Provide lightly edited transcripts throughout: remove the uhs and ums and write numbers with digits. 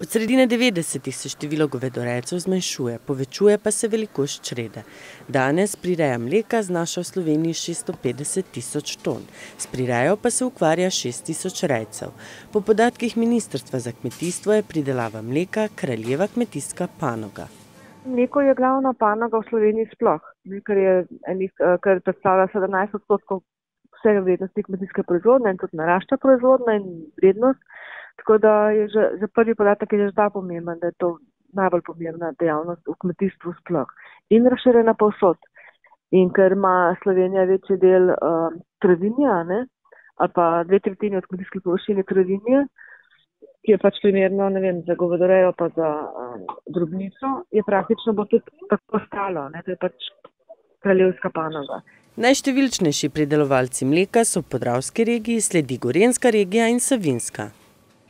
Od sredine 90-ih se število govedorejcev zmanjšuje, povečuje pa se velikost črede. Danes prireja mleka znaša v Sloveniji 650 tisoč ton, s prirejo pa se ukvarja 6 tisoč rejcev. Po podatkih Ministrstva za kmetijstvo je pridelava mleka kraljeva kmetijska panoga. Mleko je glavna panoga v Sloveniji sploh, kar predstavlja 17% vse vrednosti kmetijske proizvodnje in tudi narašča proizvodnja in vrednost. Tako da je že prvi podatek je že zdaj pomemben, da je to najbolj pomembna dejavnost v kmetijstvu sploh. In razširjena povsod. In ker ima Slovenija večji del travinja, ali pa 2/3 od kmetijskih površin je travinje, ki je pač primerno, za govedorejo pa za drobnico, je praktično bo tudi tako ostalo, to je pač kraljevska panoga. Najštevilčnejši pridelovalci mleka so v Podravski regiji, sledi Gorenjska regija in Savinjska.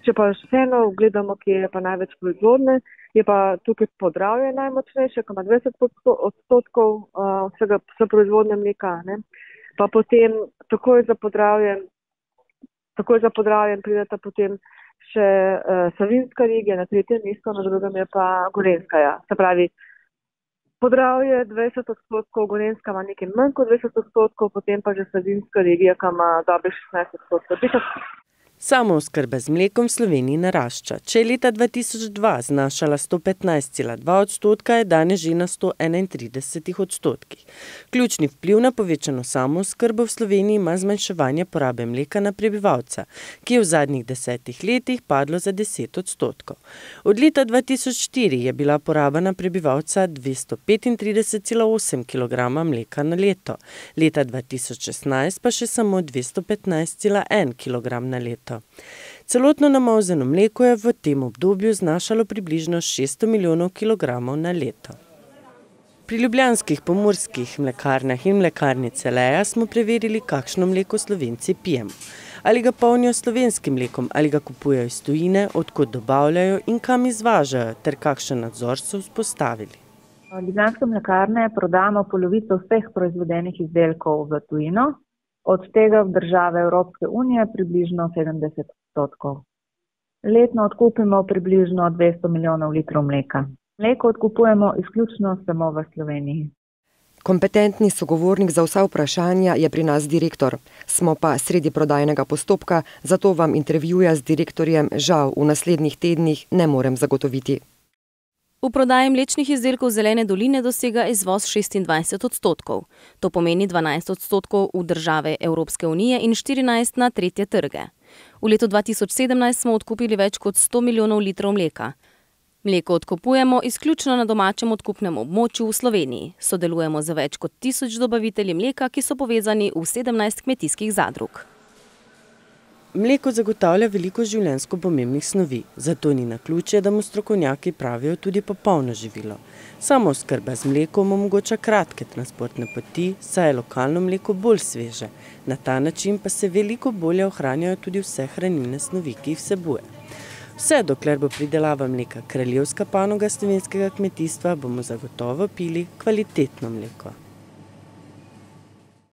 Če pa vseeno gledamo, kje je pa največ proizvodne, je pa tukaj Podravje najmočnejše, ki ima 20% vse proizvodne mleka. Pa potem takoj za Podravjem prideta potem še Savinjska regija, na 3. mesto, na 2. je pa Gorenjska. Se pravi, Podravje 20%, Gorenjska ima nekaj manj kot 20%, potem pa že Savinjska regija, ki ima dobre 16%. Samooskrba z mlekom v Sloveniji narašča. Če je leta 2002 znašala 115,2%, je danes že na 131%. Ključni vpliv na povečano samooskrbo v Sloveniji ima zmanjševanje porabe mleka na prebivalca, ki je v zadnjih 10 letih padlo za 10%. Od leta 2004 je bila poraba na prebivalca 235,8 kg mleka na leto, leta 2016 pa še samo 215,1 kg na leto. Celotno namolzeno mleko je v tem obdobju znašalo približno 600 milijonov kilogramov na leto. Pri ljubljanskih pomurskih mlekarnah in mlekarni Celeja smo preverili, kakšno mleko Slovenci pijemo. Ali ga polnijo s slovenskim mlekom, ali ga kupujejo iz tujine, od kod dobavljajo in kam izvažajo, ter kakšen nadzor so vzpostavili. Ljubljanske mlekarne prodamo polovico vseh proizvedenih izdelkov v tujino. Od tega v države Evropske unije približno 70%. Letno odkupimo približno 200 milijonov litrov mleka. Mleko odkupujemo izključno samo v Sloveniji. Kompetentni sogovornik za vsa vprašanja je pri nas direktor. Smo pa sredi prodajnega postopka, zato vam intervjuja z direktorjem žal v naslednjih tednih ne morem zagotoviti. V prodaji mlečnih izdelkov Zelene doline dosega izvoz 26%. To pomeni 12% v države Evropske unije in 14% na tretje trge. V letu 2017 smo odkupili več kot 100 milijonov litrov mleka. Mleko odkupujemo izključno na domačem odkupnem območju v Sloveniji. Sodelujemo z več kot 1000 dobavitelji mleka, ki so povezani v 17 kmetijskih zadrug. Mleko zagotavlja veliko življenjsko pomembnih snovi, zato ni naključje, da mu strokovnjaki pravijo tudi popolno živilo. Samooskrba z mlekom omogoča kratke transportne poti, saj je lokalno mleko bolj sveže. Na ta način pa se veliko bolje ohranjajo tudi vse hranilne snovi, ki jih vsebuje. Vse dokler bo pridelava mleka kraljevska panoga slovenskega kmetijstva, bomo zagotovo pili kvalitetno mleko.